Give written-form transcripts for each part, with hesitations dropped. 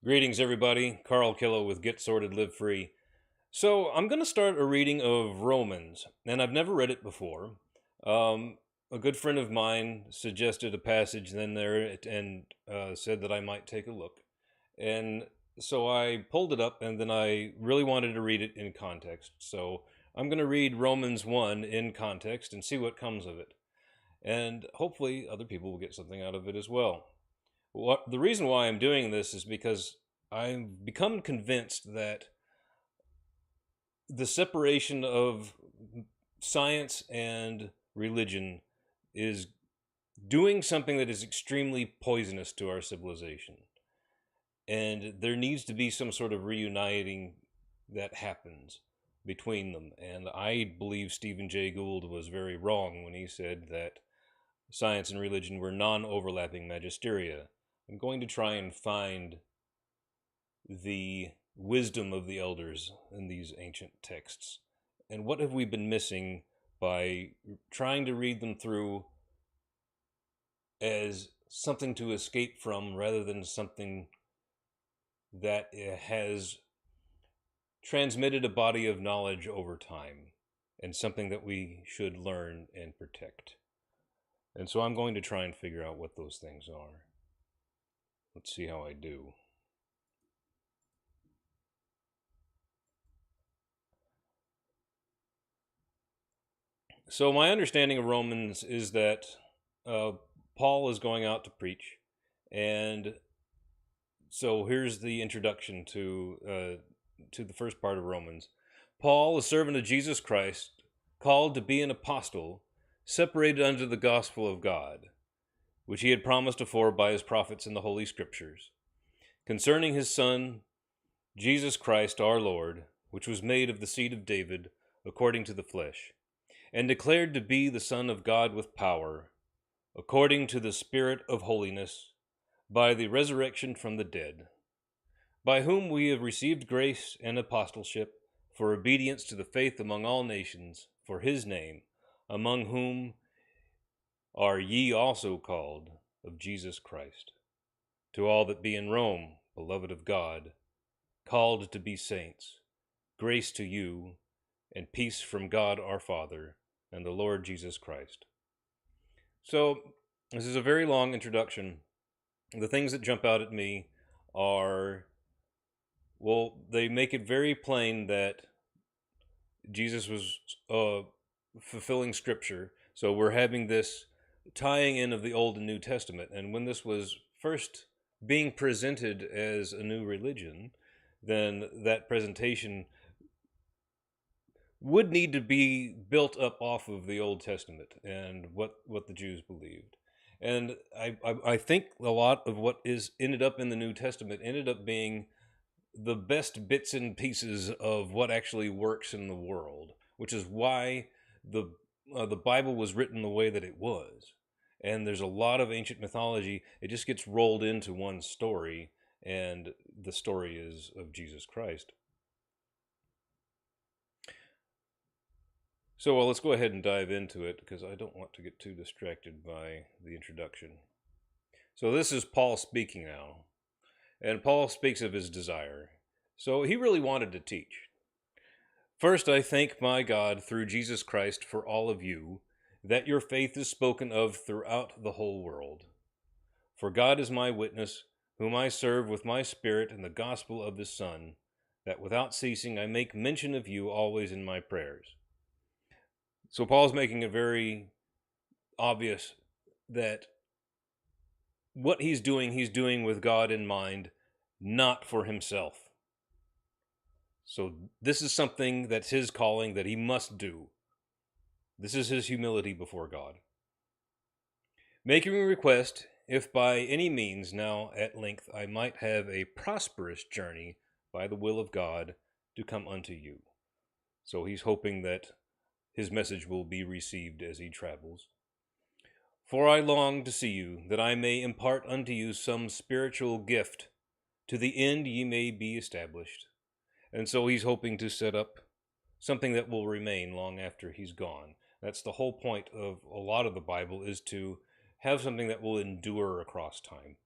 Greetings, everybody. Carl Killo with Get Sorted, Live Free. So, I'm going to start a reading of Romans, and I've never read it before. A good friend of mine suggested a passage then there and said that I might take a look. And so I pulled it up, and then I really wanted to read it in context. So, I'm going to read Romans 1 in context and see what comes of it. And hopefully, other people will get something out of it as well. The reason why I'm doing this is because I've become convinced that the separation of science and religion is doing something that is extremely poisonous to our civilization. And there needs to be some sort of reuniting that happens between them. And I believe Stephen Jay Gould was very wrong when he said that science and religion were non overlapping magisteria. I'm going to try and find the wisdom of the elders in these ancient texts. And what have we been missing by trying to read them through as something to escape from rather than something that has transmitted a body of knowledge over time and something that we should learn and protect? And so I'm going to try and figure out what those things are. Let's see how I do. So my understanding of Romans is that uh, Paul is going out to preach, and so here's the introduction to the first part of Romans. Paul, a servant of Jesus Christ, called to be an apostle, separated unto the gospel of God, which he had promised afore by his prophets in the Holy Scriptures, concerning his Son, Jesus Christ our Lord, which was made of the seed of David, according to the flesh, and declared to be the Son of God with power, according to the Spirit of holiness, by the resurrection from the dead, by whom we have received grace and apostleship for obedience to the faith among all nations, for his name, among whom are ye also called of Jesus Christ. To all that be in Rome, beloved of God, called to be saints, grace to you, and peace from God our Father and the Lord Jesus Christ. So, this is a very long introduction. The things that jump out at me are, well, they make it very plain that Jesus was fulfilling Scripture. So we're having this tying in of the Old and New Testament. And when this was first being presented as a new religion, then that presentation would need to be built up off of the Old Testament and what the Jews believed. And I think a lot of what is ended up in the New Testament ended up being the best bits and pieces of what actually works in the world, which is why the Bible was written the way that it was. And there's a lot of ancient mythology. It just gets rolled into one story, and the story is of Jesus Christ. So, well, let's go ahead and dive into it because I don't want to get too distracted by the introduction. So, this is Paul speaking now, and Paul speaks of his desire. So, he really wanted to teach. First, I thank my God through Jesus Christ for all of you, that your faith is spoken of throughout the whole world. For God is my witness, whom I serve with my spirit in the gospel of his Son, that without ceasing I make mention of you always in my prayers. So Paul's making it very obvious that what he's doing with God in mind, not for himself. So this is something that's his calling that he must do. This is his humility before God. Making a request, if by any means now at length I might have a prosperous journey by the will of God to come unto you. So he's hoping that his message will be received as he travels. For I long to see you, that I may impart unto you some spiritual gift, to the end ye may be established. And so he's hoping to set up something that will remain long after he's gone. That's the whole point of a lot of the Bible, is to have something that will endure across time.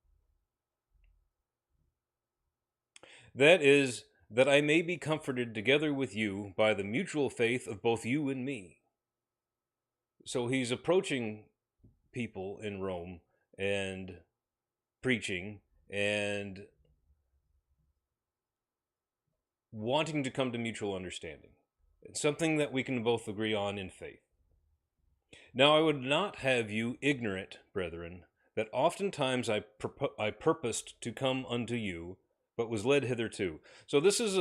That is, that I may be comforted together with you by the mutual faith of both you and me. So he's approaching people in Rome and preaching and wanting to come to mutual understanding. It's something that we can both agree on in faith. Now I would not have you ignorant, brethren, that oftentimes I purposed to come unto you, but was led hitherto. So this is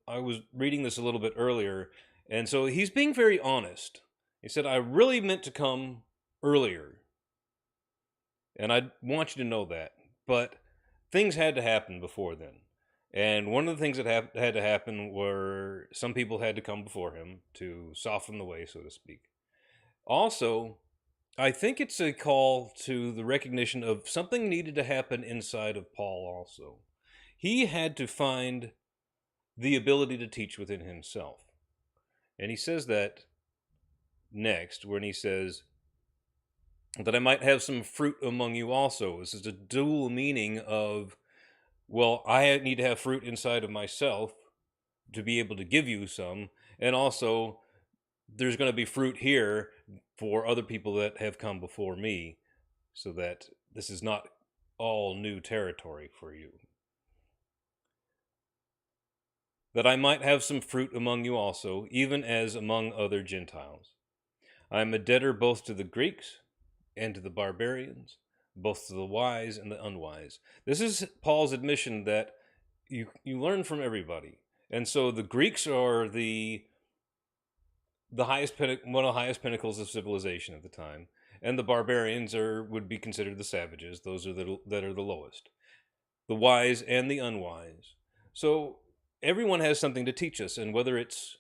I was reading this a little bit earlier, and so he's being very honest. He said, I really meant to come earlier, and I want you to know that. But things had to happen before then. And one of the things that had to happen were some people had to come before him to soften the way, so to speak. Also, I think it's a call to the recognition of something needed to happen inside of Paul also. He had to find the ability to teach within himself. And he says that next, when he says, that I might have some fruit among you also. This is a dual meaning of, well, I need to have fruit inside of myself to be able to give you some, and also there's going to be fruit here for other people that have come before me, so that this is not all new territory for you. That I might have some fruit among you also, even as among other Gentiles. I am a debtor both to the Greeks and to the barbarians, both to the wise and the unwise. This is Paul's admission that you learn from everybody. And so the Greeks are the highest one of the highest pinnacles of civilization at the time, and the barbarians would be considered the savages. Those are that are the lowest. The wise and the unwise. So everyone has something to teach us, and whether it's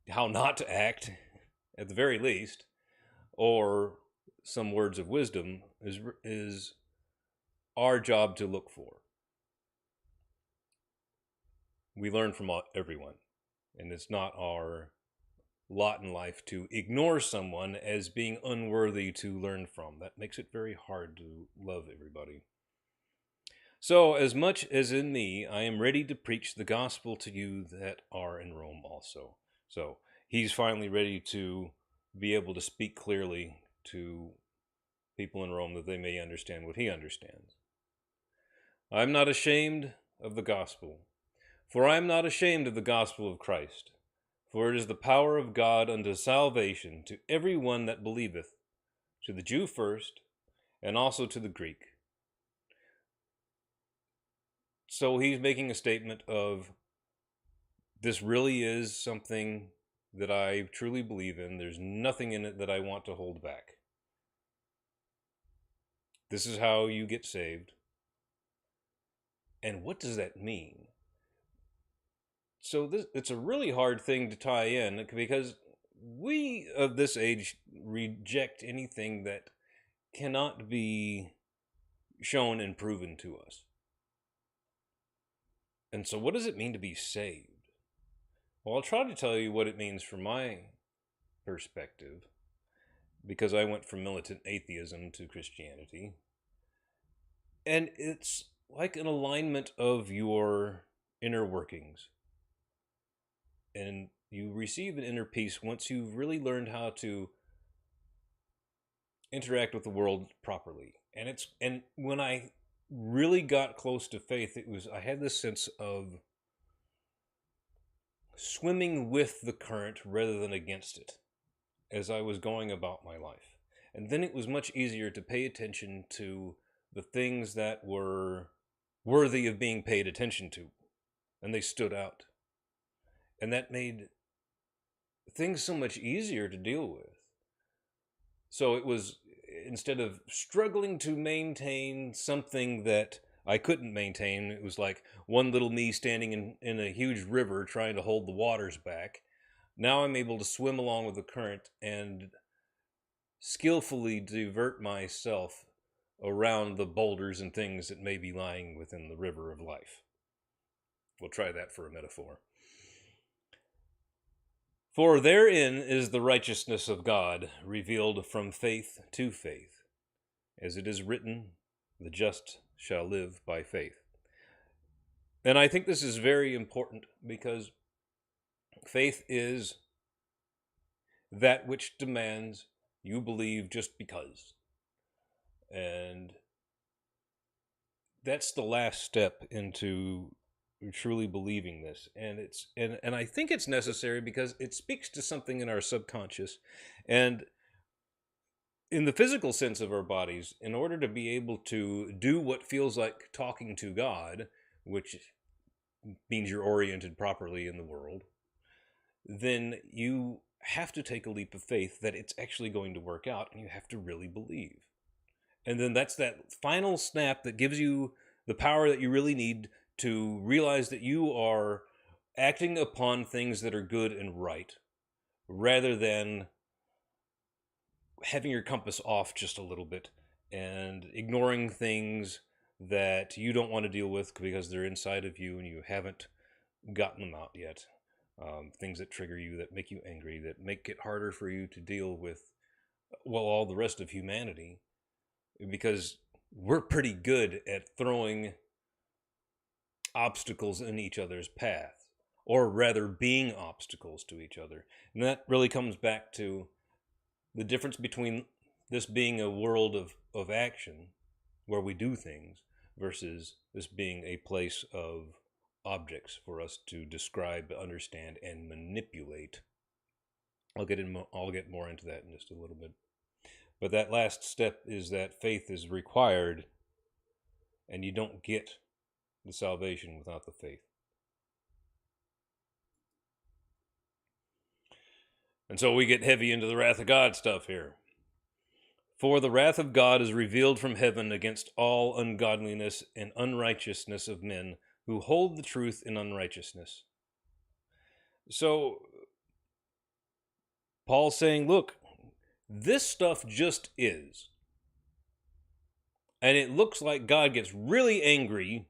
how not to act, at the very least, or some words of wisdom is our job to look for. We learn from everyone, and it's not our lot in life to ignore someone as being unworthy to learn from. That makes it very hard to love everybody. So, as much as in me, I am ready to preach the gospel to you that are in Rome also. So, he's finally ready to be able to speak clearly to people in Rome that they may understand what he understands. I am not ashamed of the gospel, for I am not ashamed of the gospel of Christ, for it is the power of God unto salvation to every one that believeth, to the Jew first, and also to the Greek. So he's making a statement of, this really is something that I truly believe in. There's nothing in it that I want to hold back. This is how you get saved. And what does that mean? So it's a really hard thing to tie in, because we of this age reject anything that cannot be shown and proven to us. And so what does it mean to be saved? Well, I'll try to tell you what it means from my perspective, because I went from militant atheism to Christianity. And it's like an alignment of your inner workings. And you receive an inner peace once you've really learned how to interact with the world properly. And when I really got close to faith, I had this sense of swimming with the current rather than against it as I was going about my life. And then it was much easier to pay attention to the things that were worthy of being paid attention to, and they stood out. And that made things so much easier to deal with. So it was, instead of struggling to maintain something that I couldn't maintain, it was like one little me standing in a huge river trying to hold the waters back. Now I'm able to swim along with the current and skillfully divert myself around the boulders and things that may be lying within the river of life. We'll try that for a metaphor. For therein is the righteousness of God revealed from faith to faith, as it is written, the just shall live by faith. And I think this is very important because faith is that which demands you believe just because. And that's the last step into truly believing this, and I think it's necessary because it speaks to something in our subconscious. And in the physical sense of our bodies, in order to be able to do what feels like talking to God, which means you're oriented properly in the world, then you have to take a leap of faith that it's actually going to work out, and you have to really believe. And then that's that final snap that gives you the power that you really need to realize that you are acting upon things that are good and right, rather than having your compass off just a little bit and ignoring things that you don't want to deal with because they're inside of you and you haven't gotten them out yet. Things that trigger you, that make you angry, that make it harder for you to deal with, well, all the rest of humanity, because we're pretty good at throwing obstacles in each other's path, or rather being obstacles to each other. And that really comes back to the difference between this being a world of action where we do things versus this being a place of objects for us to describe, understand, and manipulate. I'll get more into that in just a little bit. But that last step is that faith is required, and you don't get the salvation without the faith. And so we get heavy into the wrath of God stuff here. For the wrath of God is revealed from heaven against all ungodliness and unrighteousness of men who hold the truth in unrighteousness. So Paul's saying, look, this stuff just is. And it looks like God gets really angry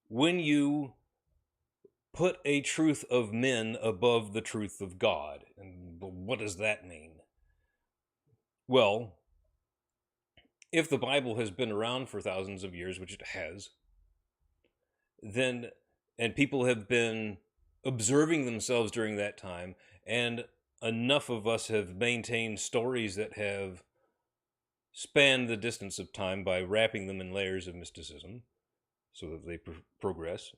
when you put a truth of men above the truth of God. And what does that mean? Well, if the Bible has been around for thousands of years, which it has, then, and people have been observing themselves during that time, and enough of us have maintained stories that have spanned the distance of time by wrapping them in layers of mysticism so that they progress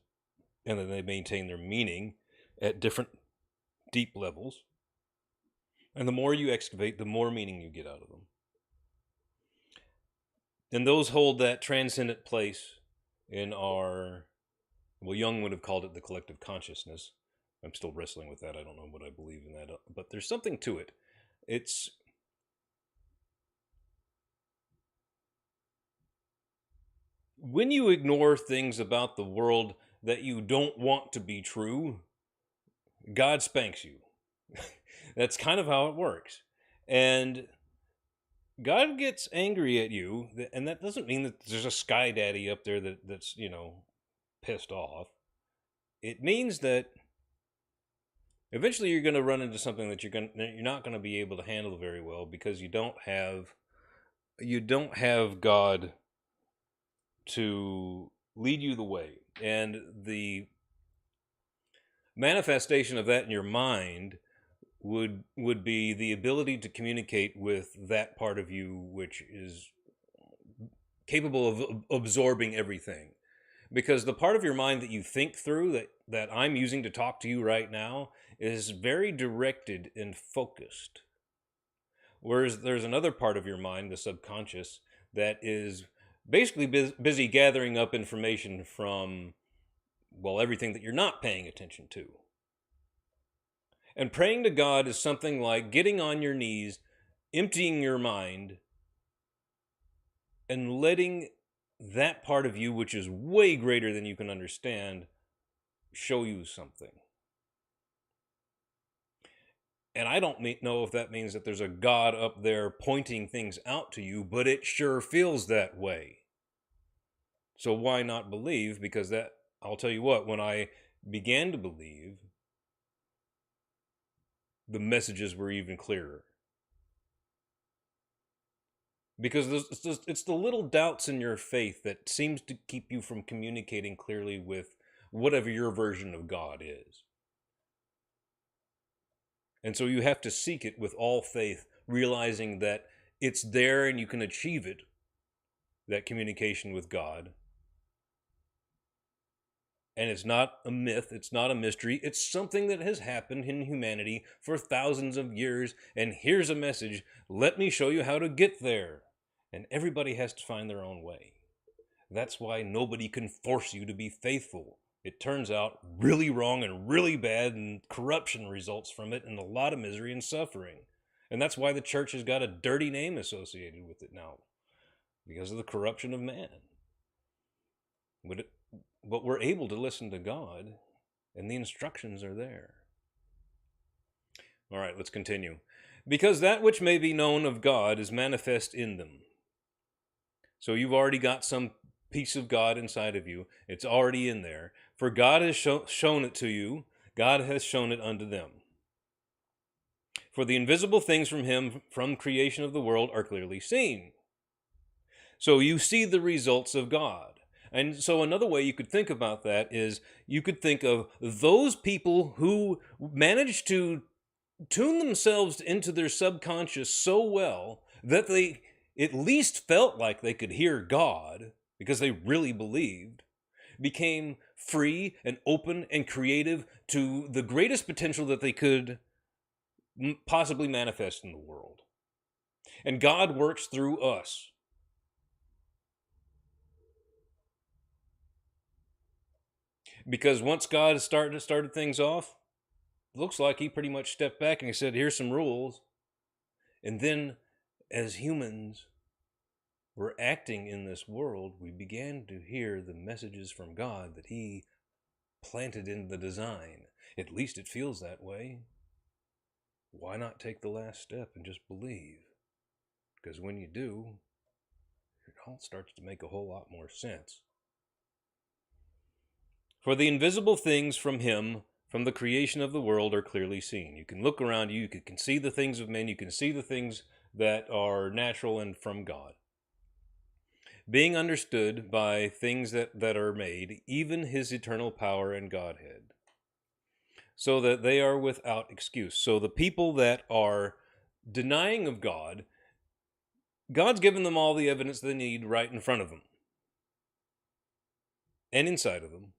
and then they maintain their meaning at different deep levels. And the more you excavate, the more meaning you get out of them. And those hold that transcendent place in our, well, Jung would have called it the collective consciousness. I'm still wrestling with that. I don't know what I believe in that, but there's something to it. It's when you ignore things about the world that you don't want to be true, God spanks you. That's kind of how it works. And God gets angry at you, and that doesn't mean that there's a sky daddy up there that's, pissed off. It means that eventually you're going to run into something that you're not going to be able to handle very well because you don't have God to lead you the way. And the manifestation of that in your mind would be the ability to communicate with that part of you which is capable of absorbing everything. Because the part of your mind that you think through, that I'm using to talk to you right now, is very directed and focused. Whereas there's another part of your mind, the subconscious, that is basically busy gathering up information from, well, everything that you're not paying attention to. And praying to God is something like getting on your knees, emptying your mind, and letting that part of you, which is way greater than you can understand, show you something. And I don't know if that means that there's a God up there pointing things out to you, but it sure feels that way. So why not believe? Because I'll tell you what, when I began to believe, the messages were even clearer. Because it's the little doubts in your faith that seems to keep you from communicating clearly with whatever your version of God is. And so you have to seek it with all faith, realizing that it's there and you can achieve it, that communication with God. And it's not a myth, it's not a mystery, it's something that has happened in humanity for thousands of years. And here's a message: let me show you how to get there. And everybody has to find their own way. That's why nobody can force you to be faithful. It turns out really wrong and really bad, and corruption results from it, and a lot of misery and suffering. And that's why the church has got a dirty name associated with it now, because of the corruption of man. But we're able to listen to God, and the instructions are there. All right, let's continue. Because that which may be known of God is manifest in them. So you've already got some piece of God inside of you. It's already in there. For God has shown it to you. God has shown it unto them. For the invisible things from him, from creation of the world, are clearly seen. So you see the results of God. And so another way you could think about that is you could think of those people who managed to tune themselves into their subconscious so well that they at least felt like they could hear God, because they really believed, became free and open and creative to the greatest potential that they could possibly manifest in the world. And God works through us. Because once God started things off, it looks like he pretty much stepped back and he said, here's some rules. And then as humans were acting in this world, we began to hear the messages from God that he planted in the design. At least it feels that way. Why not take the last step and just believe? Because when you do, it all starts to make a whole lot more sense. For the invisible things from him, from the creation of the world, are clearly seen. You can look around you, you can see the things of men, you can see the things that are natural and from God, being understood by things that are made, even his eternal power and Godhead, so that they are without excuse. So the people that are denying of God, God's given them all the evidence they need right in front of them and inside of them.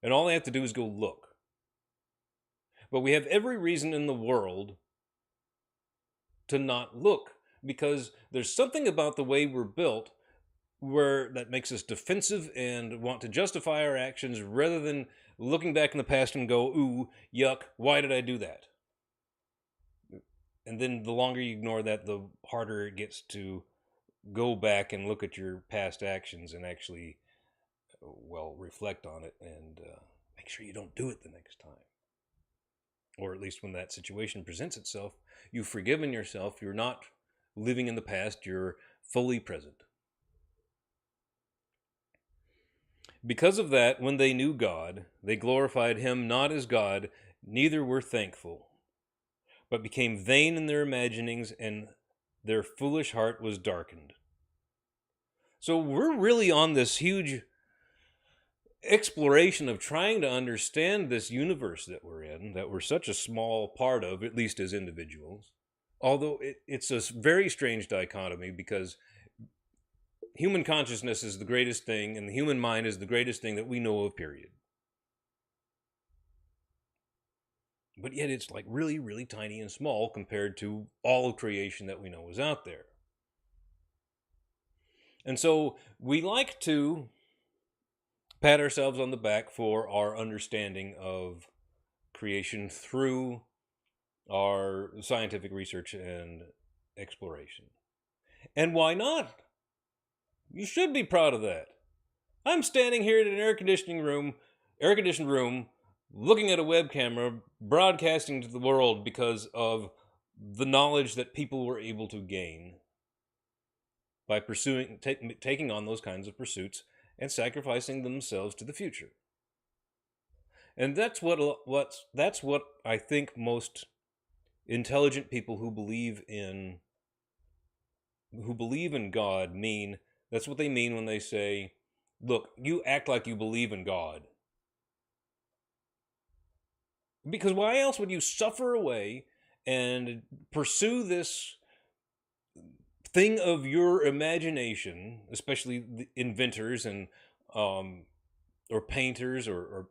And all they have to do is go look. But we have every reason in the world to not look, because there's something about the way we're built where that makes us defensive and want to justify our actions rather than looking back in the past and go, ooh, yuck, why did I do that? And then the longer you ignore that, the harder it gets to go back and look at your past actions and actually, well, reflect on it and make sure you don't do it the next time. Or at least when that situation presents itself, you've forgiven yourself, you're not living in the past, you're fully present. Because of that, when they knew God, they glorified him not as God, neither were thankful, but became vain in their imaginings, and their foolish heart was darkened. So we're really on this huge exploration of trying to understand this universe that we're in, that we're such a small part of, at least as individuals. Although it's a very strange dichotomy, because human consciousness is the greatest thing, and the human mind is the greatest thing that we know of, period. But yet it's like really, really tiny and small compared to all of creation that we know is out there. And so we like to pat ourselves on the back for our understanding of creation through our scientific research and exploration. And why not? You should be proud of that. I'm standing here in an air-conditioned room, looking at a web camera, broadcasting to the world because of the knowledge that people were able to gain by taking on those kinds of pursuits and sacrificing themselves to the future. And that's what I think most intelligent people who believe in who believe in God mean, that's what they mean when they say, look, you act like you believe in God. Because why else would you suffer away and pursue this thing of your imagination, especially the inventors and um, or painters or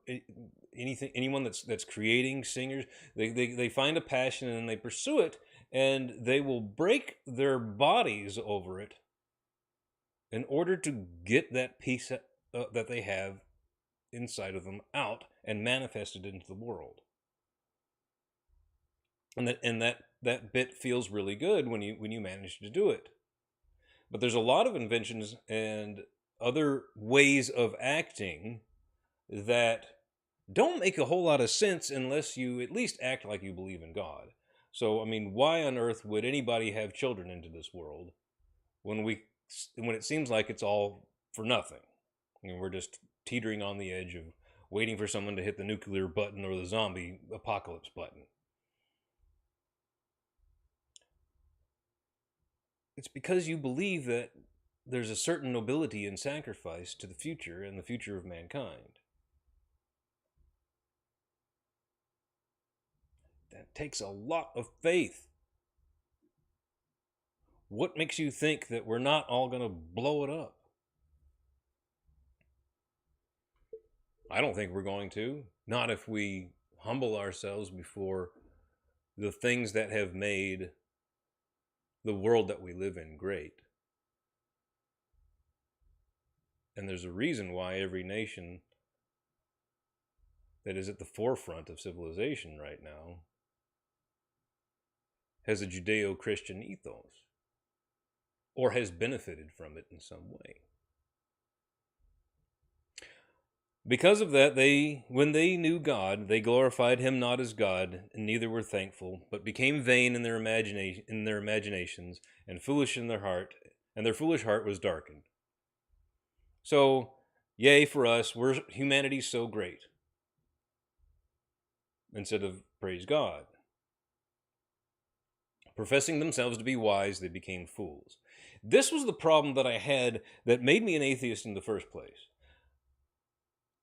anyone that's creating, singers, they find a passion and they pursue it, and they will break their bodies over it in order to get that piece that they have inside of them out and manifest it into the world. And that bit feels really good when you manage to do it. But there's a lot of inventions and other ways of acting that don't make a whole lot of sense unless you at least act like you believe in God. So, I mean, why on earth would anybody have children into this world when it seems like it's all for nothing? I mean, we're just teetering on the edge of waiting for someone to hit the nuclear button or the zombie apocalypse button. It's because you believe that there's a certain nobility in sacrifice to the future and the future of mankind. That takes a lot of faith. What makes you think that we're not all going to blow it up? I don't think we're going to. Not if we humble ourselves before the things that have made the world that we live in great. And there's a reason why every nation that is at the forefront of civilization right now has a Judeo-Christian ethos, or has benefited from it in some way. Because of that, when they knew God, they glorified him not as God, and neither were thankful, but became vain in their imaginations, and foolish in their heart, and their foolish heart was darkened. So, yay for us, humanity's so great. Instead of praise God. Professing themselves to be wise, they became fools. This was the problem that I had that made me an atheist in the first place.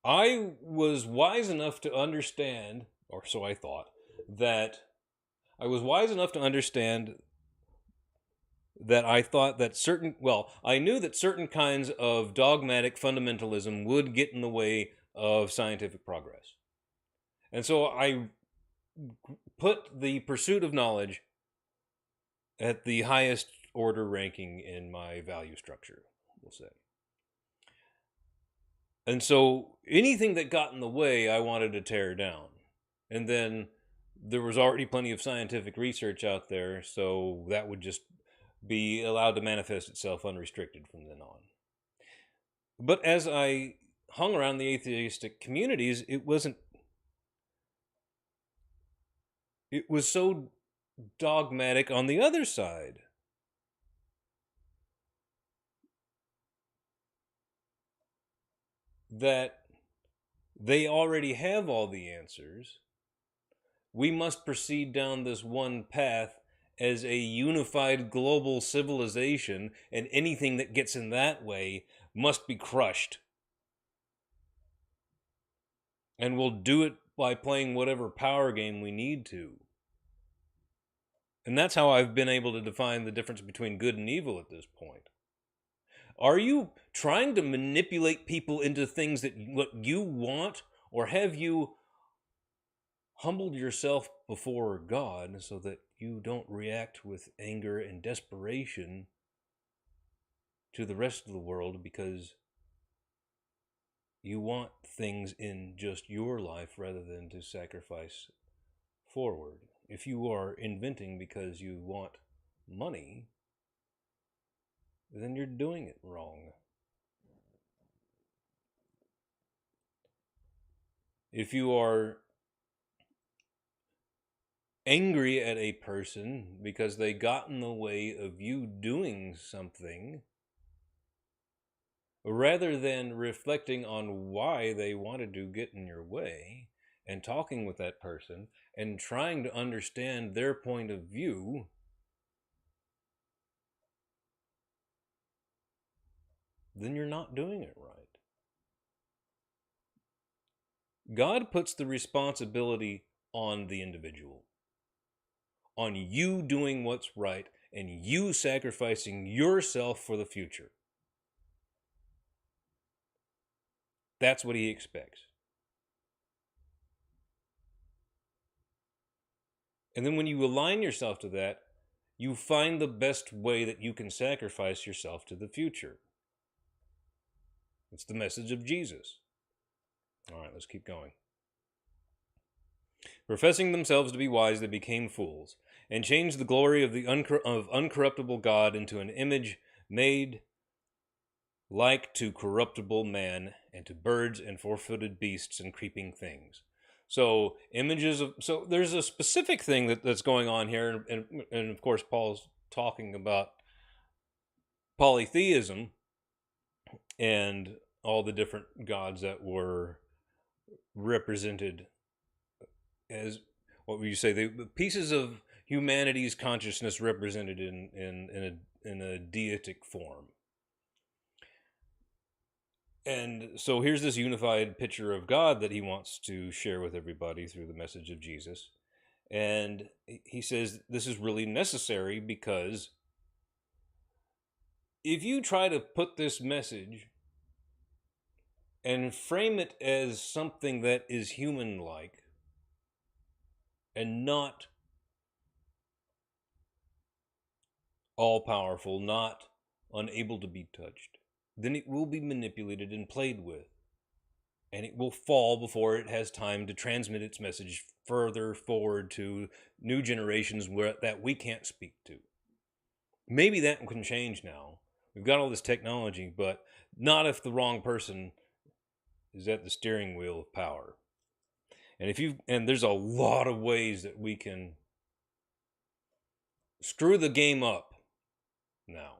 I was wise enough to understand, or so I thought, that I was wise enough to understand that I thought that I knew that certain kinds of dogmatic fundamentalism would get in the way of scientific progress. And so I put the pursuit of knowledge at the highest order ranking in my value structure, we'll say. And so anything that got in the way, I wanted to tear down. And then there was already plenty of scientific research out there, so that would just be allowed to manifest itself unrestricted from then on. But as I hung around the atheistic communities, it was so dogmatic on the other side. That they already have all the answers. We must proceed down this one path as a unified global civilization, and anything that gets in that way must be crushed. And we'll do it by playing whatever power game we need to. And that's how I've been able to define the difference between good and evil at this point. Are you trying to manipulate people into things that what you want, or have you humbled yourself before God so that you don't react with anger and desperation to the rest of the world because you want things in just your life rather than to sacrifice forward? If you are inventing because you want money, then you're doing it wrong. If you are angry at a person because they got in the way of you doing something, rather than reflecting on why they wanted to get in your way and talking with that person and trying to understand their point of view, then you're not doing it right. God puts the responsibility on the individual, on you doing what's right and you sacrificing yourself for the future. That's what he expects. And then when you align yourself to that, you find the best way that you can sacrifice yourself to the future. It's the message of Jesus. All right, let's keep going. Professing themselves to be wise, they became fools, and changed the glory of the uncorruptible God into an image made like to corruptible man, and to birds and four-footed beasts and creeping things. So so there's a specific thing that's going on here, and of course Paul's talking about polytheism and all the different gods that were represented as, what would you say, the pieces of humanity's consciousness represented in a deitic form. And so here's this unified picture of God that he wants to share with everybody through the message of Jesus. And he says this is really necessary because if you try to put this message and frame it as something that is human-like and not all-powerful, not unable to be touched, then it will be manipulated and played with. And it will fall before it has time to transmit its message further forward to new generations that we can't speak to. Maybe that can change now. We've got all this technology, but not if the wrong person is at the steering wheel of power. And there's a lot of ways that we can screw the game up now.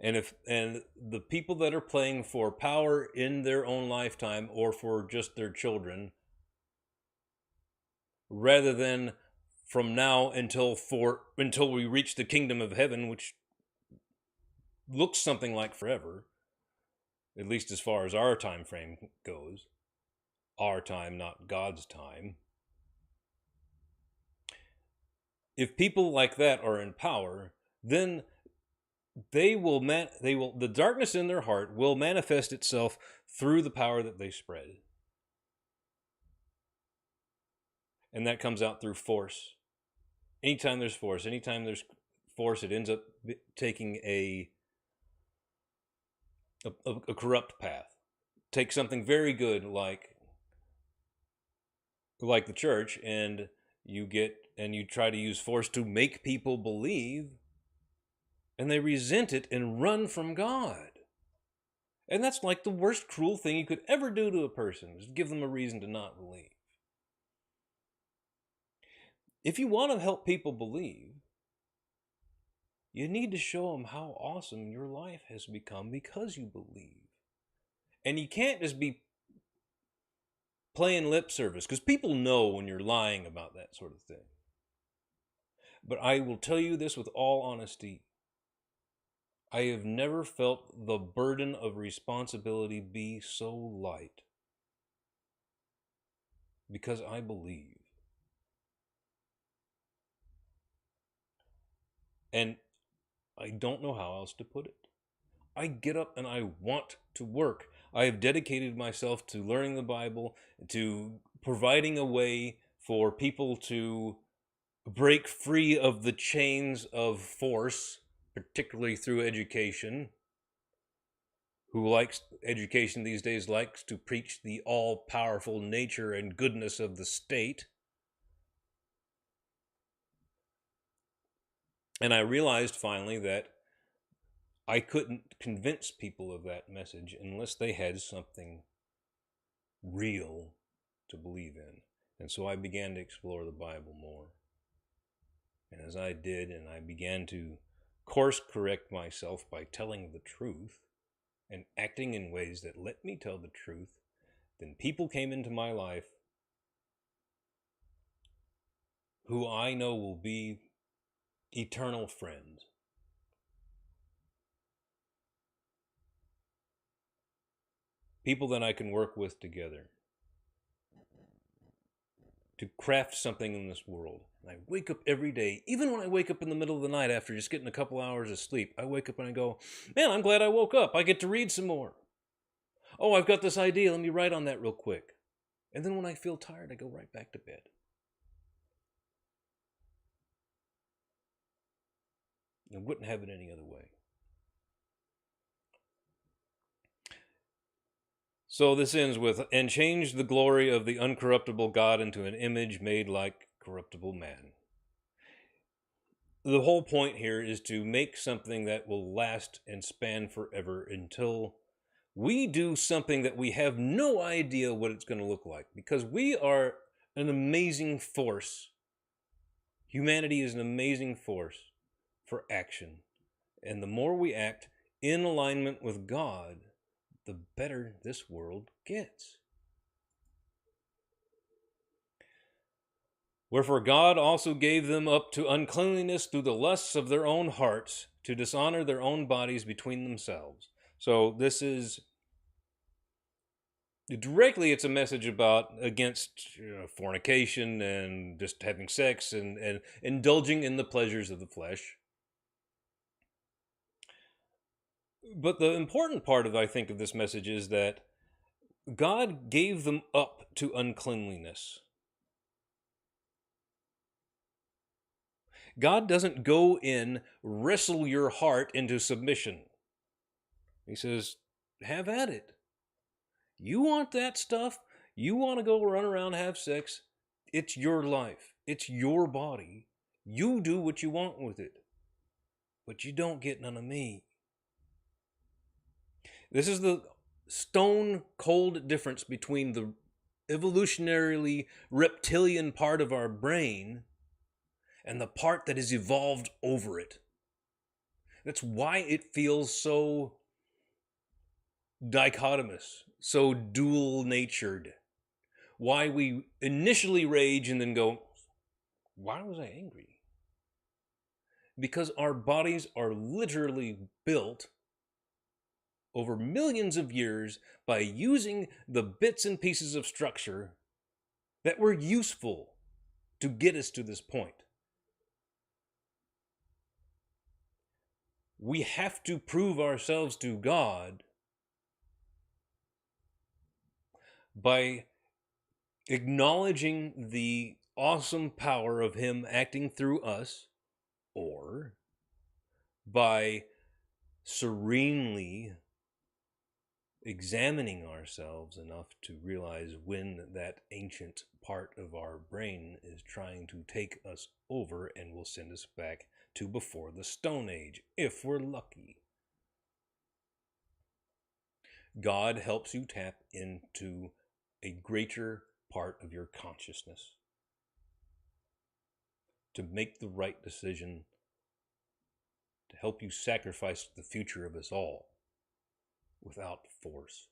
And the people that are playing for power in their own lifetime or for just their children, rather than from now until we reach the kingdom of heaven, which looks something like forever, at least as far as our time frame goes, our time, not God's time. If people like that are in power, then the darkness in their heart will manifest itself through the power that they spread. And that comes out through force. Anytime there's force, it ends up taking a corrupt path. Take something very good like the church, and you try to use force to make people believe, and they resent it and run from God. And that's like the worst cruel thing you could ever do to a person, is give them a reason to not believe. If you want to help people believe, you need to show them how awesome your life has become because you believe. And you can't just be playing lip service, because people know when you're lying about that sort of thing. But I will tell you this with all honesty. I have never felt the burden of responsibility be so light, because I believe. And I don't know how else to put it. I get up and I want to work. I have dedicated myself to learning the Bible, to providing a way for people to break free of the chains of force, particularly through education. Education these days likes to preach the all-powerful nature and goodness of the state. And I realized finally that I couldn't convince people of that message unless they had something real to believe in. And so I began to explore the Bible more. And as I did, and I began to course correct myself by telling the truth and acting in ways that let me tell the truth, then people came into my life who I know will be eternal friends. people that I can work with together to craft something in this world. I wake up every day, even when I wake up in the middle of the night after just getting a couple hours of sleep, I wake up and I go, man, I'm glad I woke up. I get to read some more. Oh, I've got this idea. Let me write on that real quick. And then when I feel tired, I go right back to bed. I wouldn't have it any other way. So this ends with, and change the glory of the uncorruptible God into an image made like corruptible man. The whole point here is to make something that will last and span forever until we do something that we have no idea what it's going to look like, because we are an amazing force. Humanity is an amazing force for action. And the more we act in alignment with God, the better this world gets. Wherefore God also gave them up to uncleanliness through the lusts of their own hearts, to dishonor their own bodies between themselves. So this is directly, it's a message against fornication and just having sex and indulging in the pleasures of the flesh. But the important part of, I think, of this message is that God gave them up to uncleanliness. God doesn't go in, wrestle your heart into submission. He says, have at it. You want that stuff? You want to go run around, have sex? It's your life. It's your body. You do what you want with it. But you don't get none of me. This is the stone cold difference between the evolutionarily reptilian part of our brain and the part that has evolved over it. That's why it feels so dichotomous, so dual-natured. Why we initially rage and then go, why was I angry? Because our bodies are literally built over millions of years by using the bits and pieces of structure that were useful to get us to this point. We have to prove ourselves to God by acknowledging the awesome power of Him acting through us, or by serenely examining ourselves enough to realize when that ancient part of our brain is trying to take us over and will send us back to before the Stone Age, if we're lucky. God helps you tap into a greater part of your consciousness to make the right decision, to help you sacrifice the future of us all without force.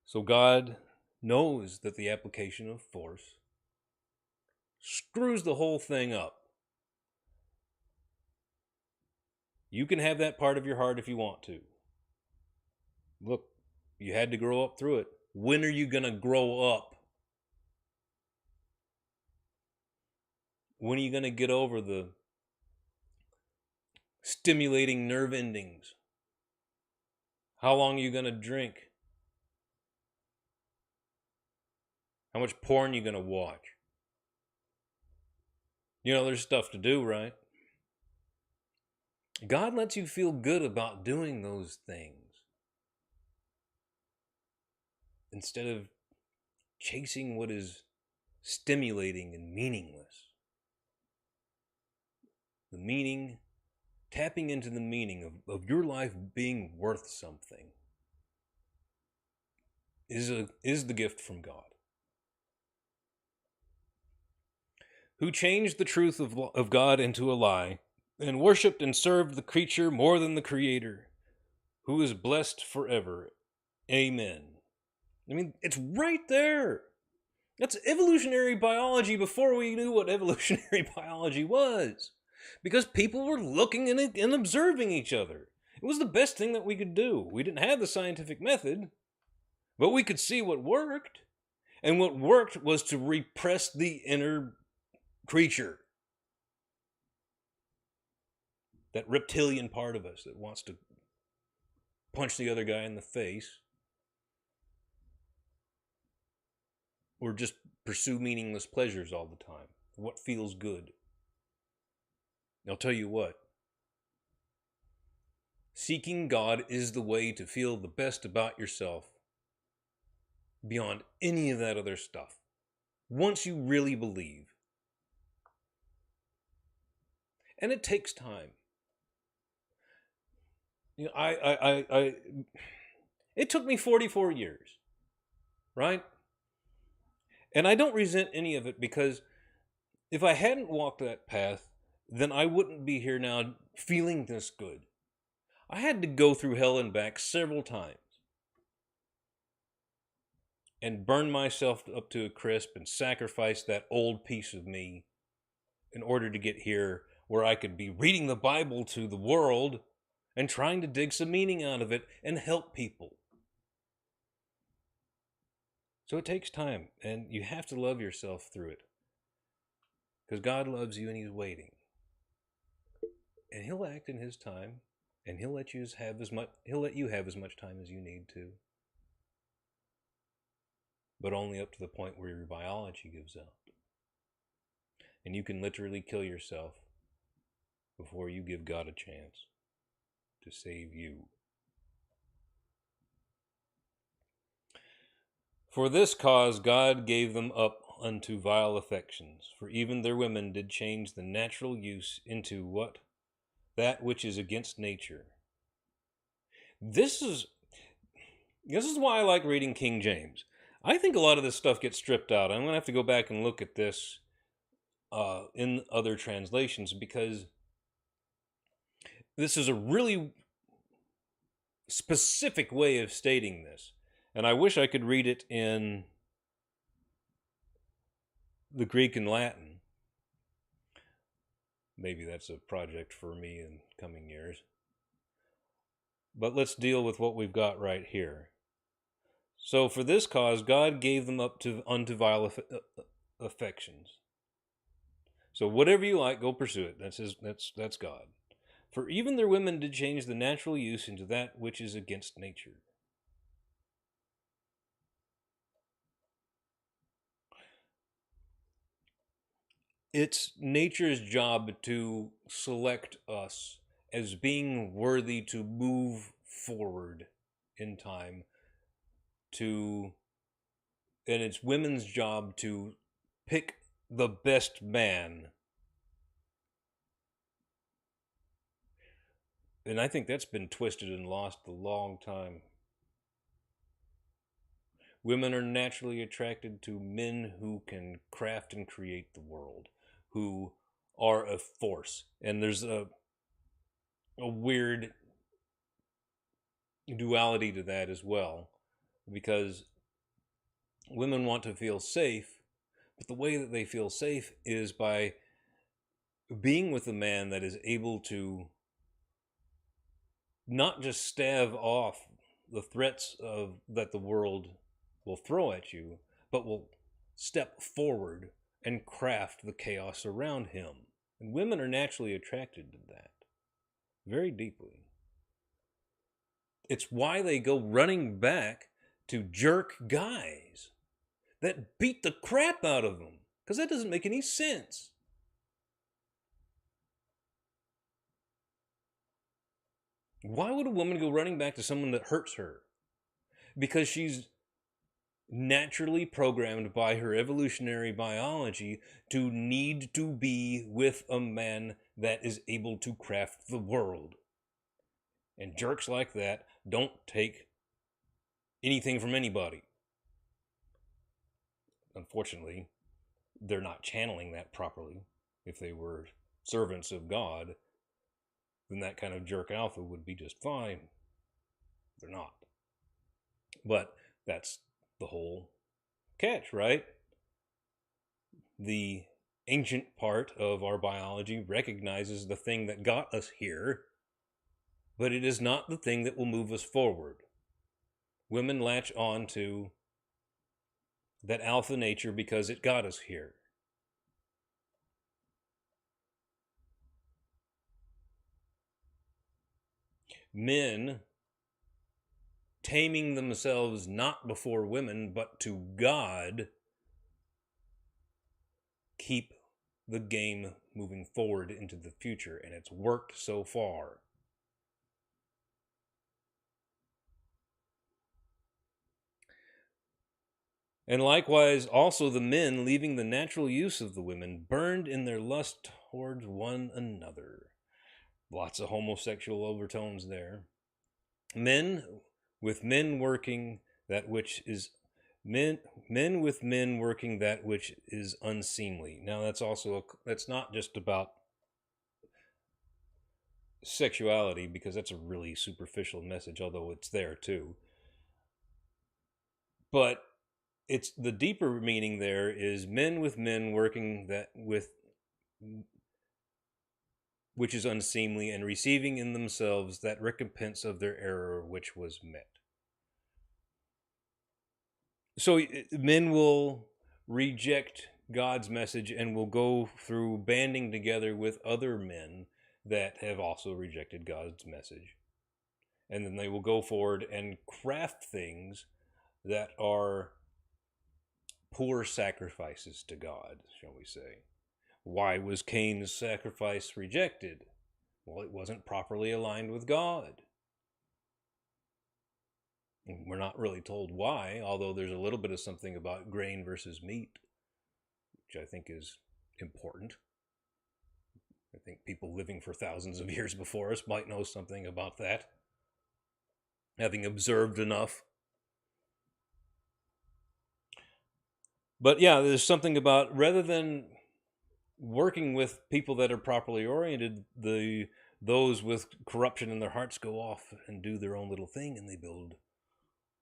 So God knows that the application of force screws the whole thing up. You can have that part of your heart if you want to. Look, you had to grow up through it. When are you going to grow up? When are you going to get over the stimulating nerve endings? How long are you going to drink? How much porn are you going to watch? You know, there's stuff to do, right? God lets you feel good about doing those things instead of chasing what is stimulating and meaningless. The meaning, tapping into the meaning of your life being worth something is the gift from God, who changed the truth of God into a lie and worshipped and served the creature more than the Creator, who is blessed forever. Amen. I mean, it's right there. That's evolutionary biology before we knew what evolutionary biology was. Because people were looking and observing each other. It was the best thing that we could do. We didn't have the scientific method, but we could see what worked. And what worked was to repress the inner creature. That reptilian part of us that wants to punch the other guy in the face. Or just pursue meaningless pleasures all the time. What feels good. I'll tell you what. Seeking God is the way to feel the best about yourself beyond any of that other stuff. Once you really believe. And it takes time. You know, it took me 44 years, right? And I don't resent any of it, because if I hadn't walked that path, then I wouldn't be here now feeling this good. I had to go through hell and back several times and burn myself up to a crisp and sacrifice that old piece of me in order to get here where I could be reading the Bible to the world and trying to dig some meaning out of it and help people. So it takes time, and you have to love yourself through it. Because God loves you and He's waiting. And He'll act in His time, and He'll let you have as much time as you need to. But only up to the point where your biology gives out. And you can literally kill yourself before you give God a chance to save you. For this cause God gave them up unto vile affections, for even their women did change the natural use into what? That which is against nature. This is why I like reading King James. I think a lot of this stuff gets stripped out. I'm going to have to go back and look at this in other translations, because this is a really specific way of stating this. And I wish I could read it in the Greek and Latin. Maybe that's a project for me in coming years. But let's deal with what we've got right here. So for this cause, God gave them up unto vile affections. So whatever you like, go pursue it. That's God. For even their women did change the natural use into that which is against nature. It's nature's job to select us as being worthy to move forward in time, and it's women's job to pick the best man. And I think that's been twisted and lost a long time. Women are naturally attracted to men who can craft and create the world, who are a force. And there's a weird duality to that as well, because women want to feel safe, but the way that they feel safe is by being with a man that is able to not just stave off the threats that the world will throw at you, but will step forward and craft the chaos around him. And women are naturally attracted to that very deeply. It's why they go running back to jerk guys that beat the crap out of them, because that doesn't make any sense. Why would a woman go running back to someone that hurts her? Because she's naturally programmed by her evolutionary biology to need to be with a man that is able to craft the world. And jerks like that don't take anything from anybody. Unfortunately, they're not channeling that properly. If they were servants of God, then that kind of jerk alpha would be just fine. They're not. But that's the whole catch, right? The ancient part of our biology recognizes the thing that got us here but it is not the thing that will move us forward. Women latch on to that alpha nature because it got us here. Men taming themselves not before women but to God keep the game moving forward into the future, and it's worked so far. And likewise, also the men, leaving the natural use of the women, burned in their lust towards one another. Lots of homosexual overtones there. Men with men working that which is men with men working that which is unseemly. Now that's not just about sexuality, because that's a really superficial message, although it's there too. But it's the deeper meaning there is men with men working that with which is unseemly, and receiving in themselves that recompense of their error which was met. So men will reject God's message and will go through banding together with other men that have also rejected God's message. And then they will go forward and craft things that are poor sacrifices to God, shall we say. Why was Cain's sacrifice rejected? Well, it wasn't properly aligned with God. We're not really told why, although there's a little bit of something about grain versus meat, which I think is important. I think people living for thousands of years before us might know something about that, having observed enough. But yeah, there's something about, rather than working with people that are properly oriented, those with corruption in their hearts go off and do their own little thing, and they build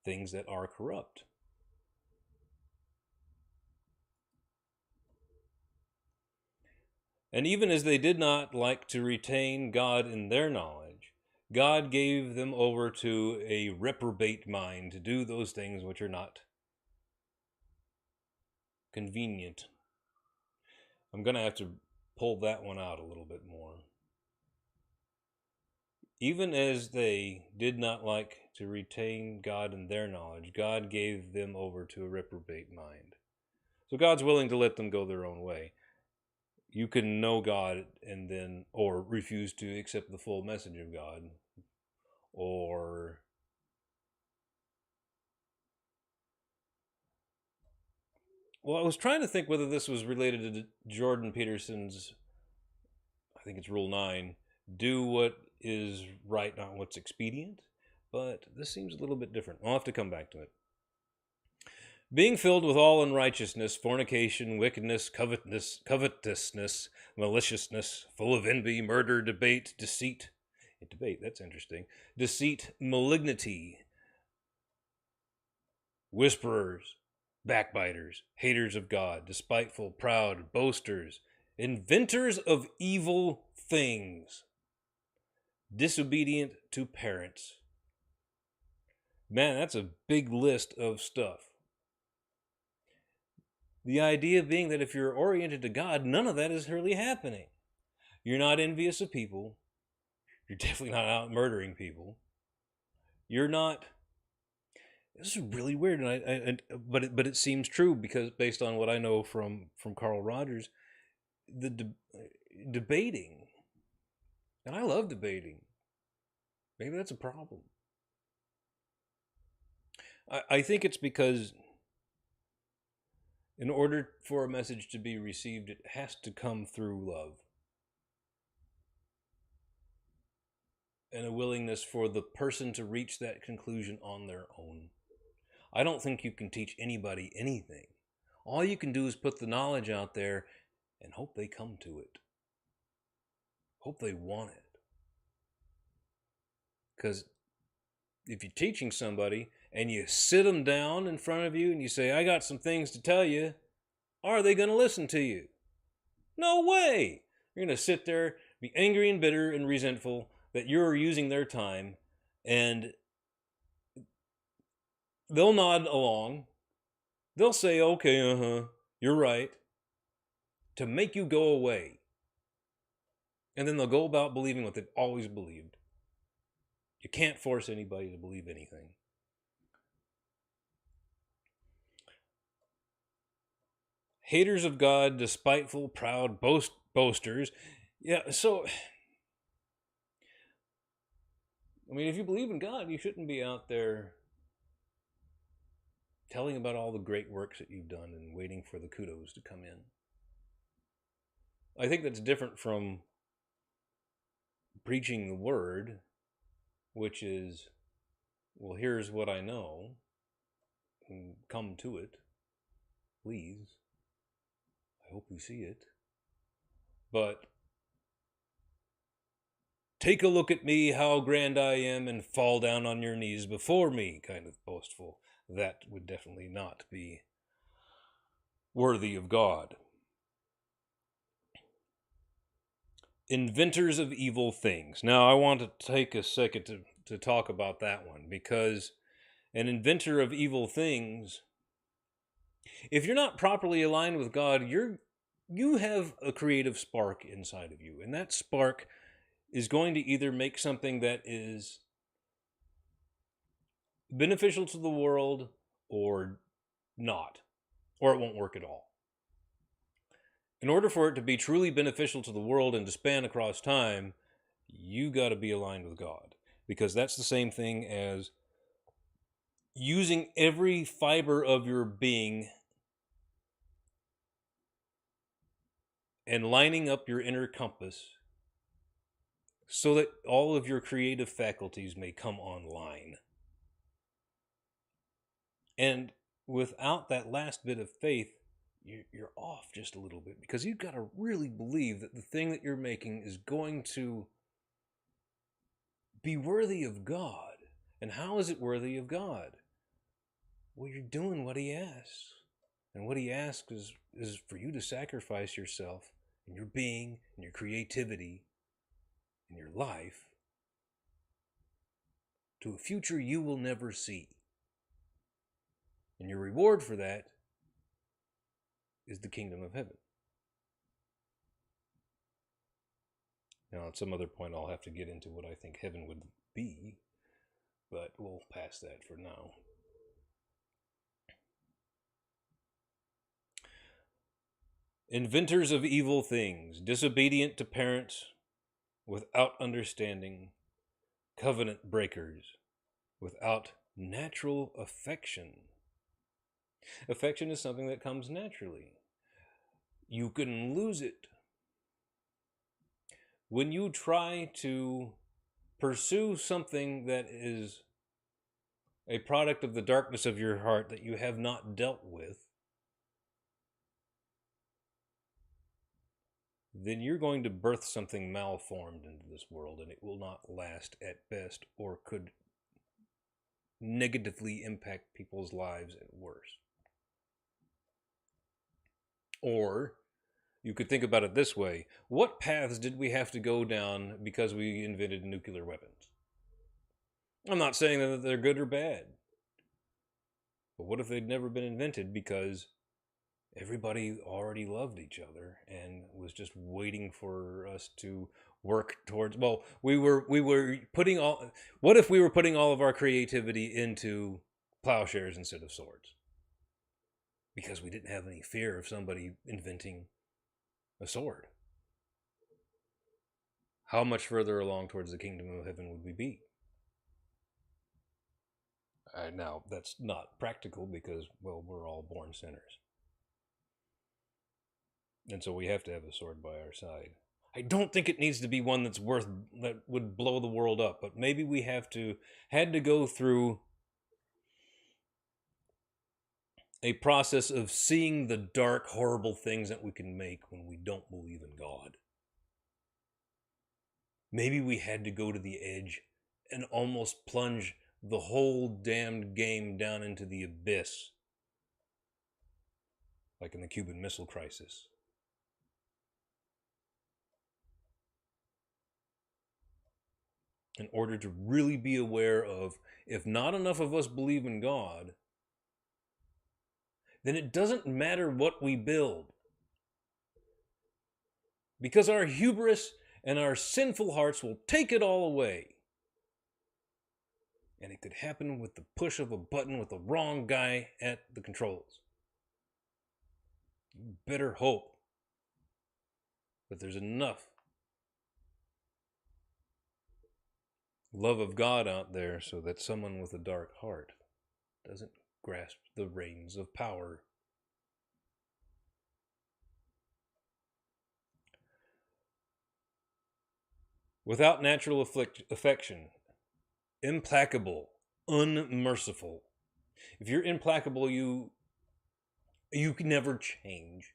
things that are corrupt. And even as they did not like to retain God in their knowledge, God gave them over to a reprobate mind to do those things which are not convenient. I'm going to have to pull that one out a little bit more. Even as they did not like to retain God in their knowledge, God gave them over to a reprobate mind. So God's willing to let them go their own way. You can know God and then, or refuse to accept the full message of God, or well, I was trying to think whether this was related to Jordan Peterson's, I think it's Rule 9, do what is right, not what's expedient, but this seems a little bit different. I'll have to come back to it. Being filled with all unrighteousness, fornication, wickedness, covetousness, maliciousness, full of envy, murder, debate, deceit. Debate, that's interesting. Deceit, malignity, whisperers, backbiters, haters of God, despiteful, proud, boasters, inventors of evil things, disobedient to parents. Man, that's a big list of stuff. The idea being that if you're oriented to God, none of that is really happening. You're not envious of people. You're definitely not out murdering people. You're not. This is really weird, but it seems true, because based on what I know from Carl Rogers, the debating, and I love debating. Maybe that's a problem. I think it's because in order for a message to be received, it has to come through love and a willingness for the person to reach that conclusion on their own. I don't think you can teach anybody anything. All you can do is put the knowledge out there and hope they come to it. Hope they want it. Because if you're teaching somebody and you sit them down in front of you and you say, I got some things to tell you, are they going to listen to you? No way. You're going to sit there, be angry and bitter and resentful, that you're using their time, and they'll nod along. They'll say, okay, you're right, to make you go away. And then they'll go about believing what they've always believed. You can't force anybody to believe anything. Haters of God, despiteful, proud, boasters. Yeah, so, I mean, if you believe in God, you shouldn't be out there telling about all the great works that you've done and waiting for the kudos to come in. I think that's different from preaching the word, which is, well, here's what I know, and come to it, please. I hope you see it. But take a look at me, how grand I am, and fall down on your knees before me, kind of boastful. That would definitely not be worthy of God. Inventors of evil things. Now, I want to take a second to talk about that one, because an inventor of evil things, if you're not properly aligned with God, you have a creative spark inside of you, and that spark is going to either make something that is beneficial to the world or not, or it won't work at all. In order for it to be truly beneficial to the world and to span across time, you got to be aligned with God, because that's the same thing as using every fiber of your being and lining up your inner compass so that all of your creative faculties may come online. And without that last bit of faith, you're off just a little bit, because you've got to really believe that the thing that you're making is going to be worthy of God. And how is it worthy of God? Well, you're doing what he asks. And what he asks is for you to sacrifice yourself and your being and your creativity and your life to a future you will never see. And your reward for that is the kingdom of heaven. Now, at some other point, I'll have to get into what I think heaven would be, but we'll pass that for now. Inventors of evil things, disobedient to parents, without understanding, covenant breakers, without natural affection. Affection is something that comes naturally. You can lose it when you try to pursue something that is a product of the darkness of your heart that you have not dealt with. Then you're going to birth something malformed into this world, and it will not last at best, or could negatively impact people's lives at worst. Or you could think about it this way: what paths did we have to go down because we invented nuclear weapons? I'm not saying that they're good or bad, but what if they'd never been invented because everybody already loved each other and was just waiting for us to work towards, well, we were putting all, what if we were putting all of our creativity into plowshares instead of swords? Because we didn't have any fear of somebody inventing a sword. How much further along towards the kingdom of heaven would we be? Now, that's not practical because, well, we're all born sinners. And so we have to have a sword by our side. I don't think it needs to be one that would blow the world up, but maybe we had to go through a process of seeing the dark, horrible things that we can make when we don't believe in God. Maybe we had to go to the edge and almost plunge the whole damned game down into the abyss, like in the Cuban Missile Crisis. in order to really be aware of, if not enough of us believe in God, then it doesn't matter what we build. Because our hubris and our sinful hearts will take it all away. And it could happen with the push of a button with the wrong guy at the controls. You better hope that there's enough love of God out there so that someone with a dark heart doesn't grasp the reins of power. Without natural affection, implacable, unmerciful. If you're implacable, you can never change,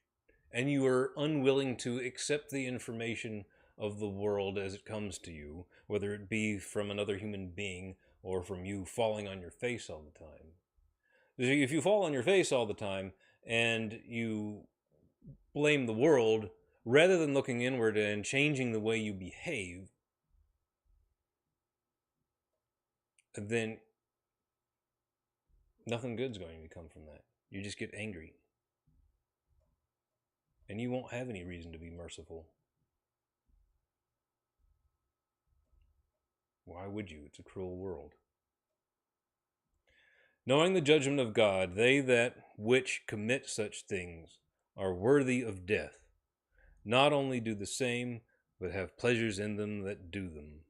and you are unwilling to accept the information of the world as it comes to you, whether it be from another human being or from you falling on your face all the time. If you fall on your face all the time and you blame the world rather than looking inward and changing the way you behave, then nothing good's going to come from that. You just get angry. And you won't have any reason to be merciful. Why would you? It's a cruel world. Knowing the judgment of God, they that which commit such things are worthy of death. Not only do the same, but have pleasures in them that do them.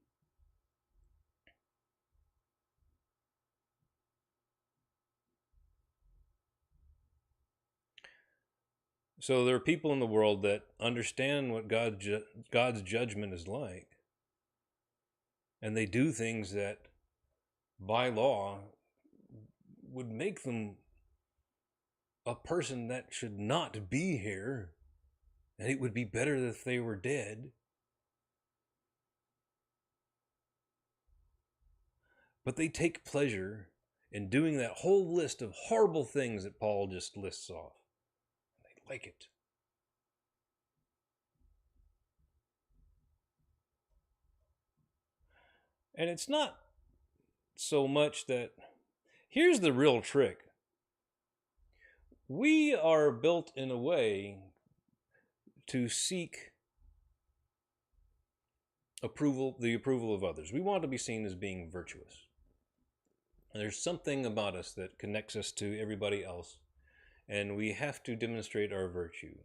So there are people in the world that understand what God's judgment is like. And they do things that, by law, would make them a person that should not be here. And it would be better if they were dead. But they take pleasure in doing that whole list of horrible things that Paul just lists off. They like it. And it's not so much that... Here's the real trick. We are built in a way to seek the approval of others. We want to be seen as being virtuous. And there's something about us that connects us to everybody else, and we have to demonstrate our virtue.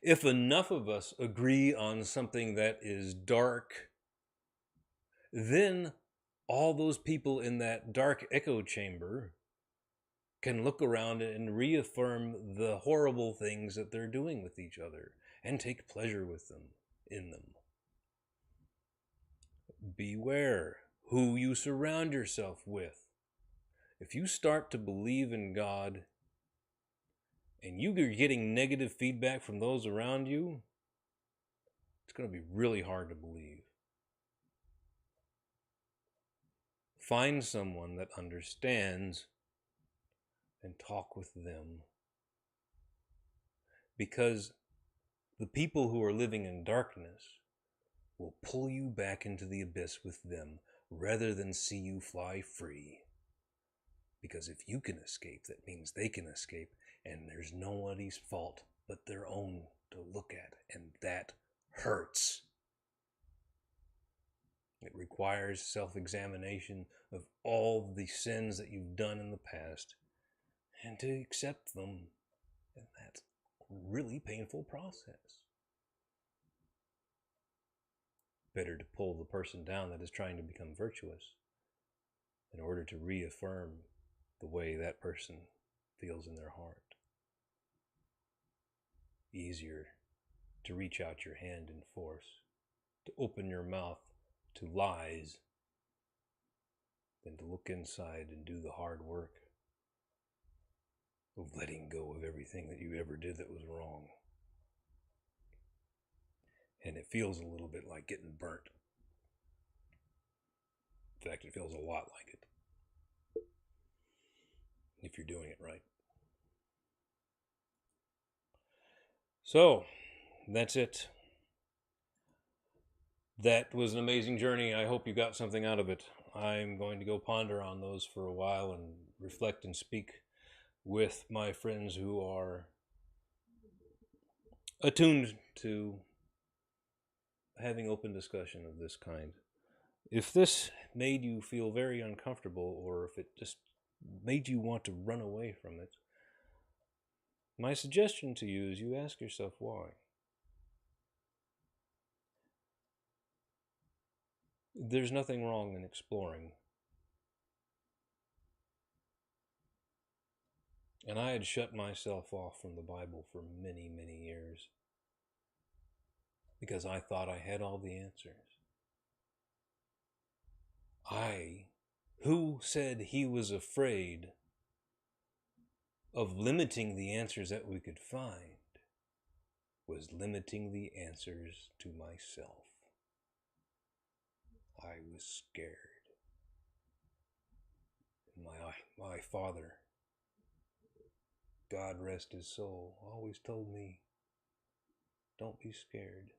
If enough of us agree on something that is dark, then all those people in that dark echo chamber can look around and reaffirm the horrible things that they're doing with each other and take pleasure with them, in them. Beware who you surround yourself with. If you start to believe in God and you're getting negative feedback from those around you, it's going to be really hard to believe. Find someone that understands and talk with them. Because the people who are living in darkness will pull you back into the abyss with them rather than see you fly free. Because if you can escape, that means they can escape, and there's nobody's fault but their own to look at, and that hurts. It requires self-examination of all the sins that you've done in the past and to accept them. And that's a really painful process. Better to pull the person down that is trying to become virtuous in order to reaffirm the way that person feels in their heart. Easier to reach out your hand in force, to open your mouth to lies, than to look inside and do the hard work of letting go of everything that you ever did that was wrong. And it feels a little bit like getting burnt. In fact, it feels a lot like it, if you're doing it right. So, that's it. That was an amazing journey. I hope you got something out of it. I'm going to go ponder on those for a while and reflect and speak with my friends who are attuned to having open discussion of this kind. If this made you feel very uncomfortable, or if it just made you want to run away from it, my suggestion to you is you ask yourself why. There's nothing wrong in exploring. And I had shut myself off from the Bible for many, many years because I thought I had all the answers. Who said he was afraid of limiting the answers that we could find, was limiting the answers to myself. I was scared. My father, God rest his soul, always told me, don't be scared.